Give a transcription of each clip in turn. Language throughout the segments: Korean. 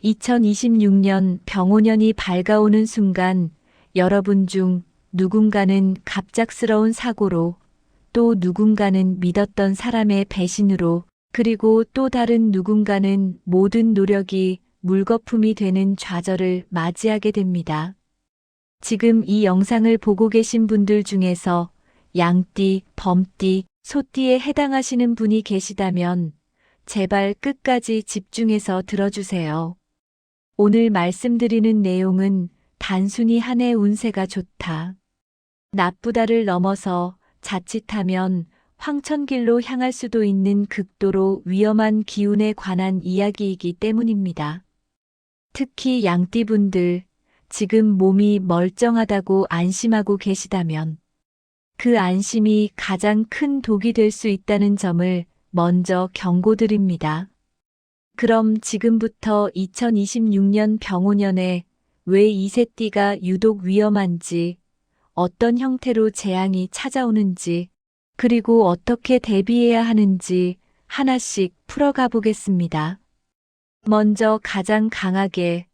2026년 병오년이 밝아오는 순간 여러분 중 누군가는 갑작스러운 사고로, 또 누군가는 믿었던 사람의 배신으로, 그리고 또 다른 누군가는 모든 노력이 물거품이 되는 좌절을 맞이하게 됩니다. 지금 이 영상을 보고 계신 분들 중에서 양띠, 범띠, 소띠에 해당하시는 분이 계시다면 제발 끝까지 집중해서 들어주세요. 오늘 말씀드리는 내용은 단순히 한 해 운세가 좋다, 나쁘다를 넘어서 자칫하면 황천길로 향할 수도 있는 극도로 위험한 기운에 관한 이야기이기 때문입니다. 특히 양띠분들, 지금 몸이 멀쩡하다고 안심하고 계시다면 그 안심이 가장 큰 독이 될 수 있다는 점을 먼저 경고드립니다. 그럼 지금부터 2026년 병오년에 왜 이세띠가 유독 위험한지, 어떤 형태로 재앙이 찾아오는지, 그리고 어떻게 대비해야 하는지 하나씩 풀어가 보겠습니다. 먼저 가장 강하게,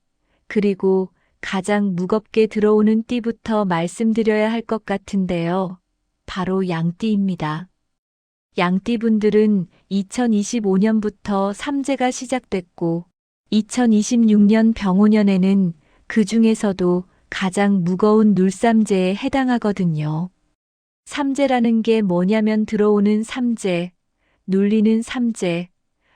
그리고 가장 무겁게 들어오는 띠부터 말씀드려야 할 것 같은데요. 바로 양띠입니다. 양띠분들은 2025년부터 삼재가 시작됐고 2026년 병오년에는 그 중에서도 가장 무거운 눌삼재에 해당하거든요. 삼재라는 게 뭐냐면 들어오는 삼재, 눌리는 삼재,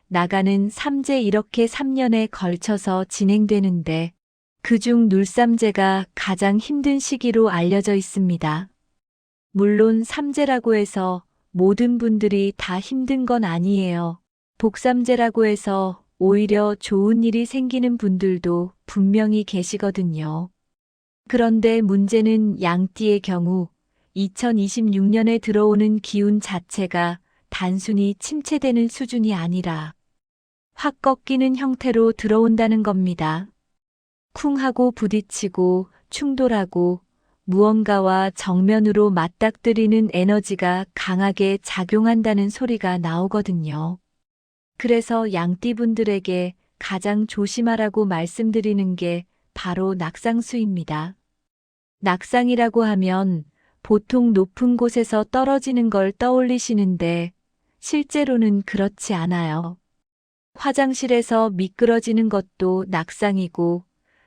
나가는 삼재, 이렇게 3년에 걸쳐서 진행되는데 그중 눌삼재가 가장 힘든 시기로 알려져 있습니다. 물론 삼재라고 해서 모든 분들이 다 힘든 건 아니에요. 복삼재라고 해서 오히려 좋은 일이 생기는 분들도 분명히 계시거든요. 그런데 문제는 양띠의 경우 2026년에 들어오는 기운 자체가 단순히 침체되는 수준이 아니라 확 꺾이는 형태로 들어온다는 겁니다. 쿵 하고 부딪히고 충돌하고 무언가와 정면으로 맞닥뜨리는 에너지가 강하게 작용한다는 소리가 나오거든요. 그래서 양띠분들에게 가장 조심하라고 말씀드리는 게 바로 낙상수입니다. 낙상이라고 하면 보통 높은 곳에서 떨어지는 걸 떠올리시는데 실제로는 그렇지 않아요. 화장실에서 미끄러지는 것도 낙상이고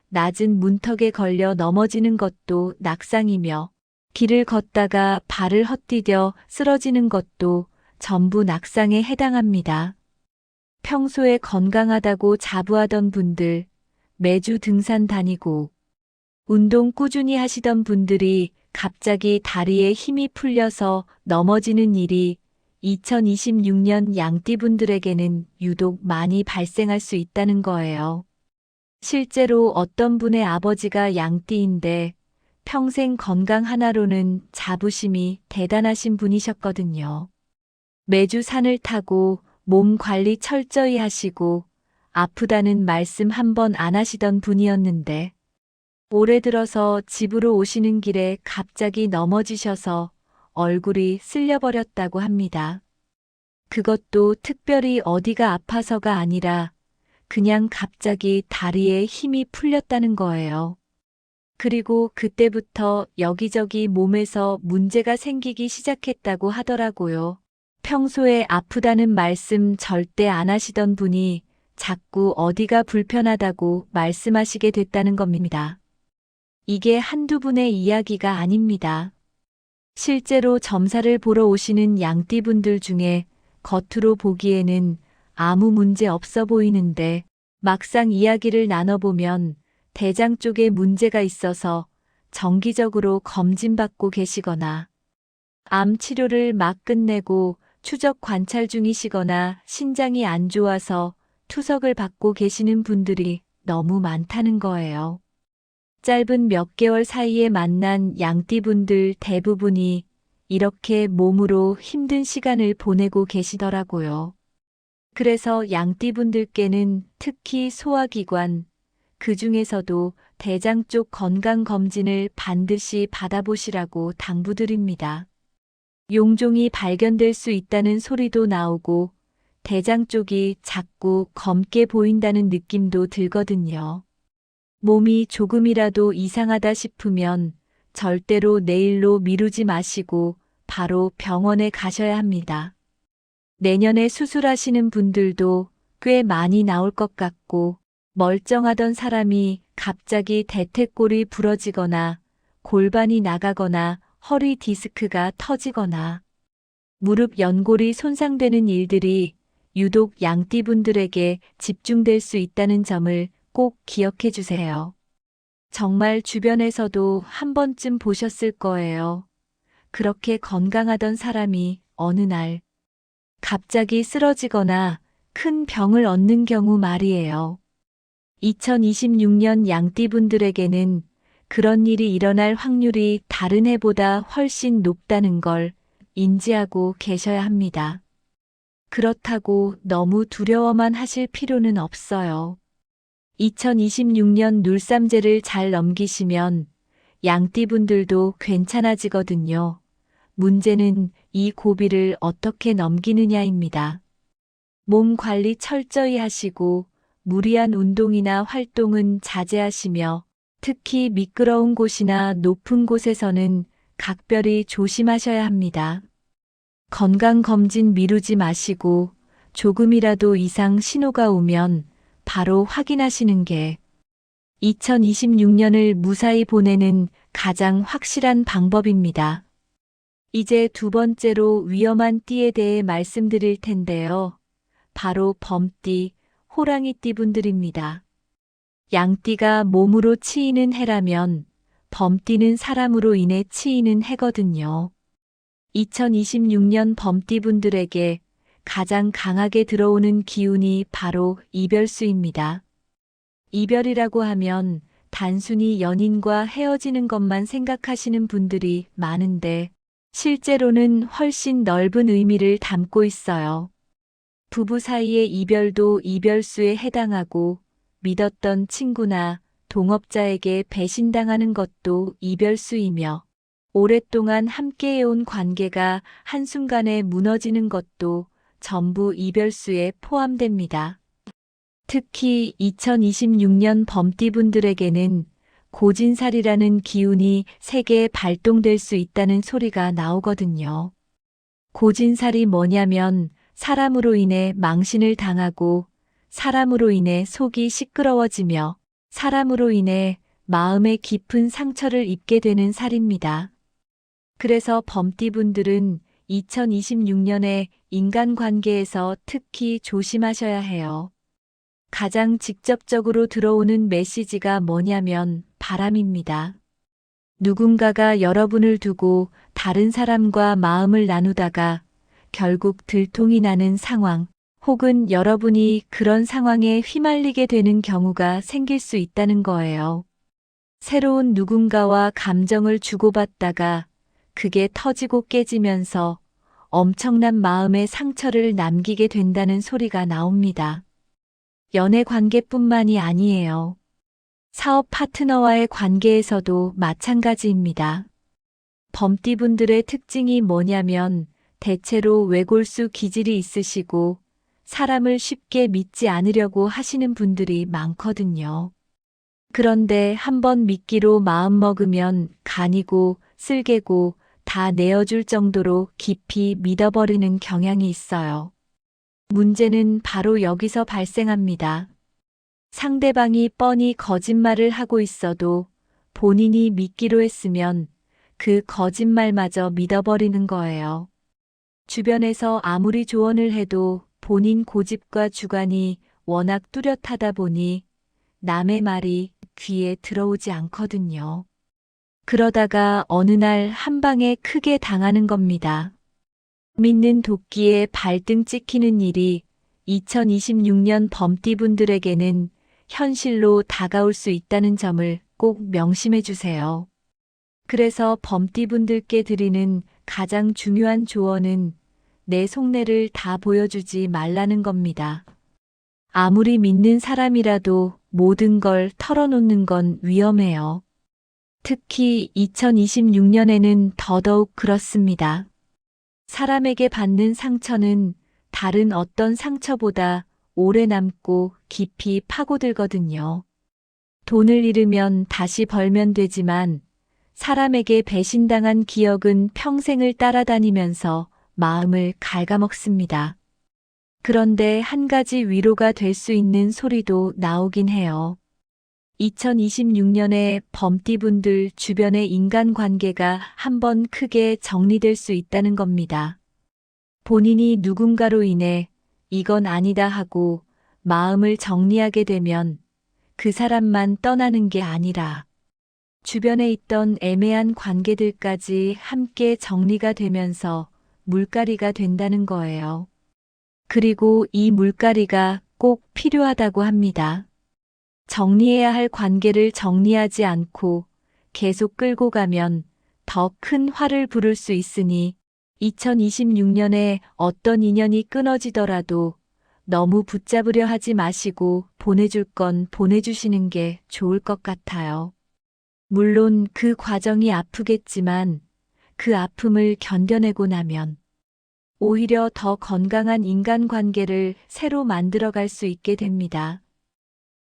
낮은 문턱에 걸려 넘어지는 것도 낙상이며 길을 걷다가 발을 헛디뎌 쓰러지는 것도 전부 낙상에 해당합니다. 평소에 건강하다고 자부하던 분들, 매주 등산 다니고 운동 꾸준히 하시던 분들이 갑자기 다리에 힘이 풀려서 넘어지는 일이 2026년 양띠분들에게는 유독 많이 발생할 수 있다는 거예요. 실제로 어떤 분의 아버지가 양띠인데 평생 건강 하나로는 자부심이 대단하신 분이셨거든요. 매주 산을 타고 몸 관리 철저히 하시고 아프다는 말씀 한 번 안 하시던 분이었는데 올해 들어서 집으로 오시는 길에 갑자기 넘어지셔서 얼굴이 쓸려버렸다고 합니다. 그것도 특별히 어디가 아파서가 아니라 그냥 갑자기 다리에 힘이 풀렸다는 거예요. 그리고 그때부터 여기저기 몸에서 문제가 생기기 시작했다고 하더라고요. 평소에 아프다는 말씀 절대 안 하시던 분이 자꾸 어디가 불편하다고 말씀하시게 됐다는 겁니다. 이게 한두 분의 이야기가 아닙니다. 실제로 점사를 보러 오시는 양띠분들 중에 겉으로 보기에는 아무 문제 없어 보이는데 막상 이야기를 나눠보면 대장 쪽에 문제가 있어서 정기적으로 검진받고 계시거나 암 치료를 막 끝내고 추적 관찰 중이시거나 신장이 안 좋아서 투석을 받고 계시는 분들이 너무 많다는 거예요. 짧은 몇 개월 사이에 만난 양띠분들 대부분이 이렇게 몸으로 힘든 시간을 보내고 계시더라고요. 그래서 양띠분들께는 특히 소화기관, 그 중에서도 대장 쪽 건강검진을 반드시 받아보시라고 당부드립니다. 용종이 발견될 수 있다는 소리도 나오고 대장 쪽이 작고 검게 보인다는 느낌도 들거든요. 몸이 조금이라도 이상하다 싶으면 절대로 내일로 미루지 마시고 바로 병원에 가셔야 합니다. 내년에 수술하시는 분들도 꽤 많이 나올 것 같고, 멀쩡하던 사람이 갑자기 대퇴골이 부러지거나 골반이 나가거나 허리 디스크가 터지거나 무릎 연골이 손상되는 일들이 유독 양띠분들에게 집중될 수 있다는 점을 꼭 기억해 주세요. 정말 주변에서도 한 번쯤 보셨을 거예요. 그렇게 건강하던 사람이 어느 날 갑자기 쓰러지거나 큰 병을 얻는 경우 말이에요. 2026년 양띠분들에게는 그런 일이 일어날 확률이 다른 해보다 훨씬 높다는 걸 인지하고 계셔야 합니다. 그렇다고 너무 두려워만 하실 필요는 없어요. 2026년 눌삼재를 잘 넘기시면 양띠분들도 괜찮아지거든요. 문제는 이 고비를 어떻게 넘기느냐입니다. 몸 관리 철저히 하시고 무리한 운동이나 활동은 자제하시며 특히 미끄러운 곳이나 높은 곳에서는 각별히 조심하셔야 합니다. 건강검진 미루지 마시고 조금이라도 이상 신호가 오면 바로 확인하시는 게 2026년을 무사히 보내는 가장 확실한 방법입니다. 이제 두 번째로 위험한 띠에 대해 말씀드릴 텐데요. 바로 범띠, 호랑이띠 분들입니다. 양띠가 몸으로 치이는 해라면 범띠는 사람으로 인해 치이는 해거든요. 2026년 범띠 분들에게 가장 강하게 들어오는 기운이 바로 이별수입니다. 이별이라고 하면 단순히 연인과 헤어지는 것만 생각하시는 분들이 많은데 실제로는 훨씬 넓은 의미를 담고 있어요. 부부 사이의 이별도 이별수에 해당하고 믿었던 친구나 동업자에게 배신당하는 것도 이별수이며 오랫동안 함께해온 관계가 한순간에 무너지는 것도 전부 이별수에 포함됩니다. 특히 2026년 범띠분들에게는 고진살이라는 기운이 세게 발동될 수 있다는 소리가 나오거든요. 고진살이 뭐냐면 사람으로 인해 망신을 당하고 사람으로 인해 속이 시끄러워지며 사람으로 인해 마음에 깊은 상처를 입게 되는 살입니다. 그래서 범띠분들은 2026년에 인간관계에서 특히 조심하셔야 해요. 가장 직접적으로 들어오는 메시지가 뭐냐면 바람입니다. 누군가가 여러분을 두고 다른 사람과 마음을 나누다가 결국 들통이 나는 상황, 혹은 여러분이 그런 상황에 휘말리게 되는 경우가 생길 수 있다는 거예요. 새로운 누군가와 감정을 주고받다가 그게 터지고 깨지면서 엄청난 마음의 상처를 남기게 된다는 소리가 나옵니다. 연애 관계뿐만이 아니에요. 사업 파트너와의 관계에서도 마찬가지입니다. 범띠분들의 특징이 뭐냐면 대체로 외골수 기질이 있으시고 사람을 쉽게 믿지 않으려고 하시는 분들이 많거든요. 그런데 한번 믿기로 마음먹으면 간이고 쓸개고 다 내어줄 정도로 깊이 믿어버리는 경향이 있어요. 문제는 바로 여기서 발생합니다. 상대방이 뻔히 거짓말을 하고 있어도 본인이 믿기로 했으면 그 거짓말마저 믿어버리는 거예요. 주변에서 아무리 조언을 해도 본인 고집과 주관이 워낙 뚜렷하다 보니 남의 말이 귀에 들어오지 않거든요. 그러다가 어느 날 한 방에 크게 당하는 겁니다. 믿는 도끼에 발등 찍히는 일이 2026년 범띠분들에게는 현실로 다가올 수 있다는 점을 꼭 명심해 주세요. 그래서 범띠분들께 드리는 가장 중요한 조언은 내 속내를 다 보여주지 말라는 겁니다. 아무리 믿는 사람이라도 모든 걸 털어놓는 건 위험해요. 특히 2026년에는 더더욱 그렇습니다. 사람에게 받는 상처는 다른 어떤 상처보다 오래 남고 깊이 파고들거든요. 돈을 잃으면 다시 벌면 되지만 사람에게 배신당한 기억은 평생을 따라다니면서 마음을 갉아먹습니다. 그런데 한 가지 위로가 될 수 있는 소리도 나오긴 해요. 2026년에 범띠분들 주변의 인간관계가 한번 크게 정리될 수 있다는 겁니다. 본인이 누군가로 인해 이건 아니다 하고 마음을 정리하게 되면 그 사람만 떠나는 게 아니라 주변에 있던 애매한 관계들까지 함께 정리가 되면서 물갈이가 된다는 거예요. 그리고 이 물갈이가 꼭 필요하다고 합니다. 정리해야 할 관계를 정리하지 않고 계속 끌고 가면 더 큰 화를 부를 수 있으니 2026년에 어떤 인연이 끊어지더라도 너무 붙잡으려 하지 마시고 보내줄 건 보내주시는 게 좋을 것 같아요. 물론 그 과정이 아프겠지만 그 아픔을 견뎌내고 나면 오히려 더 건강한 인간관계를 새로 만들어갈 수 있게 됩니다.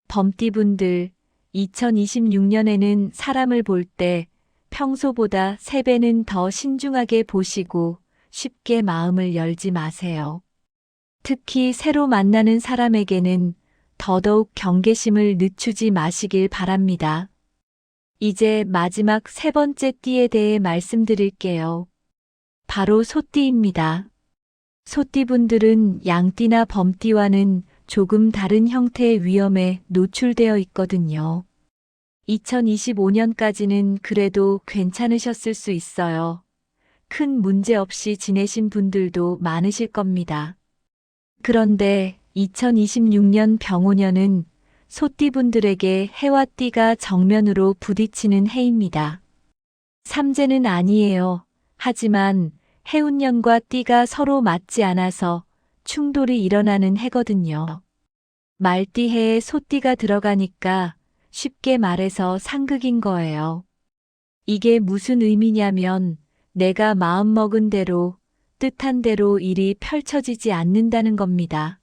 범띠분들, 2026년에는 사람을 볼 때 평소보다 3배는 더 신중하게 보시고 쉽게 마음을 열지 마세요. 특히 새로 만나는 사람에게는 더더욱 경계심을 늦추지 마시길 바랍니다. 이제 마지막 3번째 띠에 대해 말씀드릴게요. 바로 소띠입니다. 소띠분들은 양띠나 범띠와는 조금 다른 형태의 위험에 노출되어 있거든요. 2025년까지는 그래도 괜찮으셨을 수 있어요. 큰 문제 없이 지내신 분들도 많으실 겁니다. 그런데 2026년 병오년은 소띠분들에게 해와 띠가 정면으로 부딪히는 해입니다. 삼재는 아니에요. 하지만 해운년과 띠가 서로 맞지 않아서 충돌이 일어나는 해거든요. 말띠해에 소띠가 들어가니까 쉽게 말해서 상극인 거예요. 이게 무슨 의미냐면 내가 마음먹은 대로 뜻한 대로 일이 펼쳐지지 않는다는 겁니다.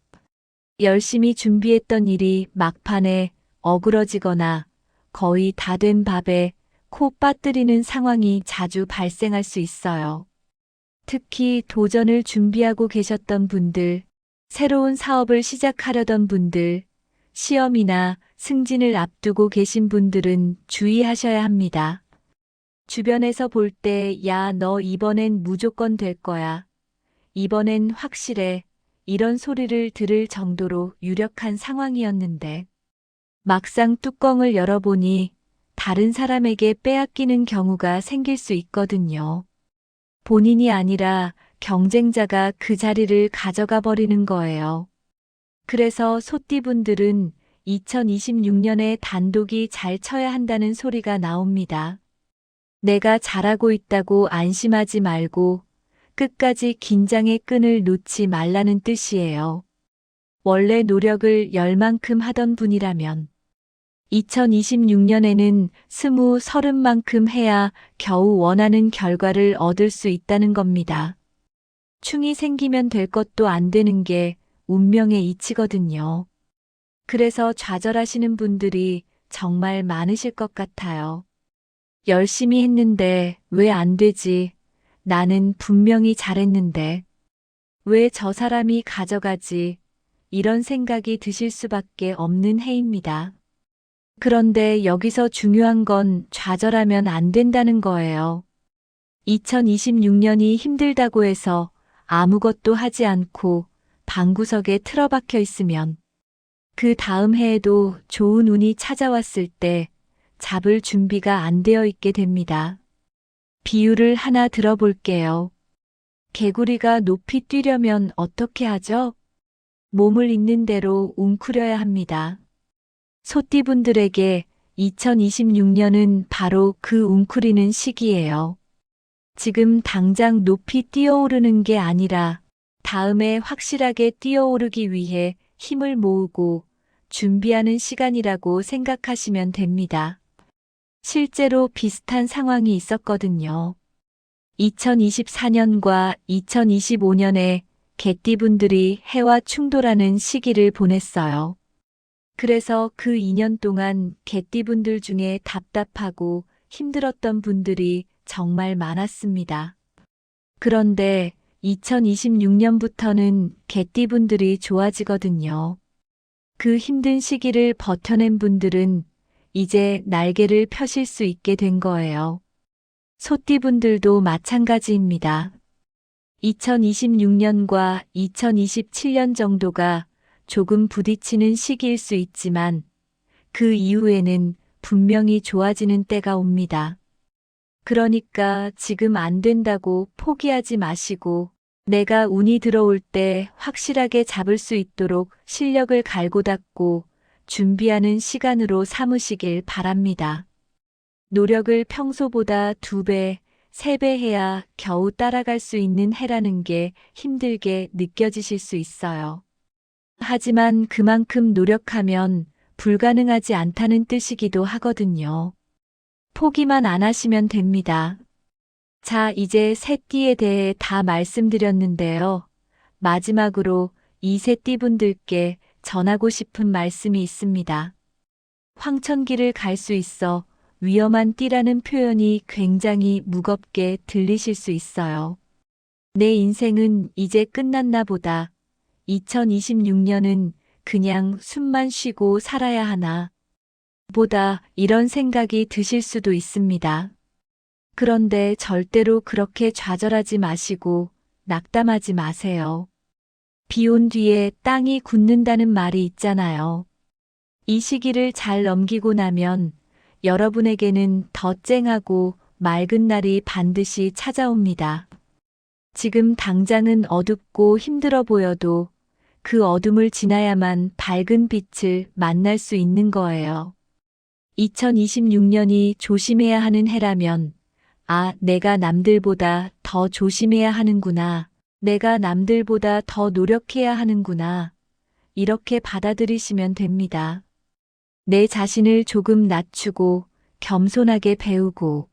열심히 준비했던 일이 막판에 어그러지거나 거의 다 된 밥에 코 빠뜨리는 상황이 자주 발생할 수 있어요. 특히 도전을 준비하고 계셨던 분들, 새로운 사업을 시작하려던 분들, 시험이나 승진을 앞두고 계신 분들은 주의하셔야 합니다. 주변에서 볼 때, 야, 너 이번엔 무조건 될 거야. 이번엔 확실해. 이런 소리를 들을 정도로 유력한 상황이었는데, 막상 뚜껑을 열어보니 다른 사람에게 빼앗기는 경우가 생길 수 있거든요. 본인이 아니라 경쟁자가 그 자리를 가져가 버리는 거예요. 그래서 소띠분들은 2026년에 단독이 잘 쳐야 한다는 소리가 나옵니다. 내가 잘하고 있다고 안심하지 말고 끝까지 긴장의 끈을 놓지 말라는 뜻이에요. 원래 노력을 열만큼 하던 분이라면 2026년에는 20, 30만큼 해야 겨우 원하는 결과를 얻을 수 있다는 겁니다. 충이 생기면 될 것도 안 되는 게 운명의 이치거든요. 그래서 좌절하시는 분들이 정말 많으실 것 같아요. 열심히 했는데 왜 안 되지? 나는 분명히 잘했는데. 왜 저 사람이 가져가지? 이런 생각이 드실 수밖에 없는 해입니다. 그런데 여기서 중요한 건 좌절하면 안 된다는 거예요. 2026년이 힘들다고 해서 아무것도 하지 않고 방구석에 틀어박혀 있으면 그 다음 해에도 좋은 운이 찾아왔을 때 잡을 준비가 안 되어 있게 됩니다. 비유를 하나 들어볼게요. 개구리가 높이 뛰려면 어떻게 하죠? 몸을 있는 대로 웅크려야 합니다. 소띠분들에게 2026년은 바로 그 웅크리는 시기예요. 지금 당장 높이 뛰어오르는 게 아니라 다음에 확실하게 뛰어오르기 위해 힘을 모으고 준비하는 시간이라고 생각하시면 됩니다. 실제로 비슷한 상황이 있었거든요. 2024년과 2025년에 개띠분들이 해와 충돌하는 시기를 보냈어요. 그래서 그 2년 동안 개띠분들 중에 답답하고 힘들었던 분들이 정말 많았습니다. 그런데 2026년부터는 개띠분들이 좋아지거든요. 그 힘든 시기를 버텨낸 분들은 이제 날개를 펴실 수 있게 된 거예요. 소띠분들도 마찬가지입니다. 2026년과 2027년 정도가 조금 부딪히는 시기일 수 있지만 그 이후에는 분명히 좋아지는 때가 옵니다. 그러니까 지금 안 된다고 포기하지 마시고 내가 운이 들어올 때 확실하게 잡을 수 있도록 실력을 갈고 닦고 준비하는 시간으로 삼으시길 바랍니다. 노력을 평소보다 2배, 3배 해야 겨우 따라갈 수 있는 해라는 게 힘들게 느껴지실 수 있어요. 하지만 그만큼 노력하면 불가능하지 않다는 뜻이기도 하거든요. 포기만 안 하시면 됩니다. 자, 이제 새띠에 대해 다 말씀드렸는데요. 마지막으로 이 새띠분들께 전하고 싶은 말씀이 있습니다. 황천길을 갈 수 있어 위험한 띠라는 표현이 굉장히 무겁게 들리실 수 있어요. 내 인생은 이제 끝났나 보다. 2026년은 그냥 숨만 쉬고 살아야 하나 보다 이런 생각이 드실 수도 있습니다. 그런데 절대로 그렇게 좌절하지 마시고 낙담하지 마세요. 비 온 뒤에 땅이 굳는다는 말이 있잖아요. 이 시기를 잘 넘기고 나면 여러분에게는 더 쨍하고 맑은 날이 반드시 찾아옵니다. 지금 당장은 어둡고 힘들어 보여도 그 어둠을 지나야만 밝은 빛을 만날 수 있는 거예요. 2026년이 조심해야 하는 해라면 아, 내가 남들보다 더 조심해야 하는구나. 내가 남들보다 더 노력해야 하는구나. 이렇게 받아들이시면 됩니다. 내 자신을 조금 낮추고 겸손하게 배우고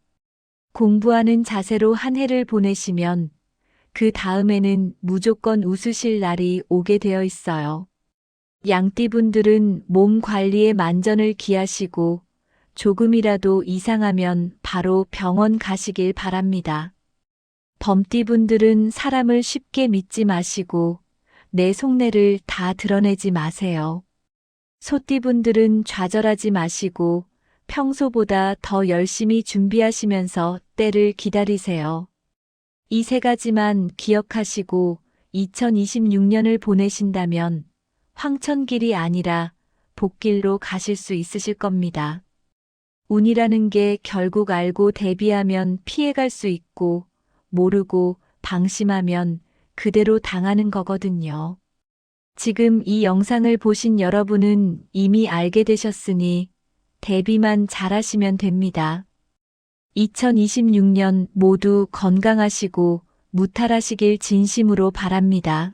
공부하는 자세로 한 해를 보내시면 그 다음에는 무조건 웃으실 날이 오게 되어 있어요. 양띠분들은 몸 관리에 만전을 기하시고 조금이라도 이상하면 바로 병원 가시길 바랍니다. 범띠분들은 사람을 쉽게 믿지 마시고 내 속내를 다 드러내지 마세요. 소띠분들은 좌절하지 마시고 평소보다 더 열심히 준비하시면서 때를 기다리세요. 이 3가지만 기억하시고 2026년을 보내신다면 황천길이 아니라 복길로 가실 수 있으실 겁니다. 운이라는 게 결국 알고 대비하면 피해갈 수 있고 모르고 방심하면 그대로 당하는 거거든요. 지금 이 영상을 보신 여러분은 이미 알게 되셨으니 대비만 잘하시면 됩니다. 2026년 모두 건강하시고 무탈하시길 진심으로 바랍니다.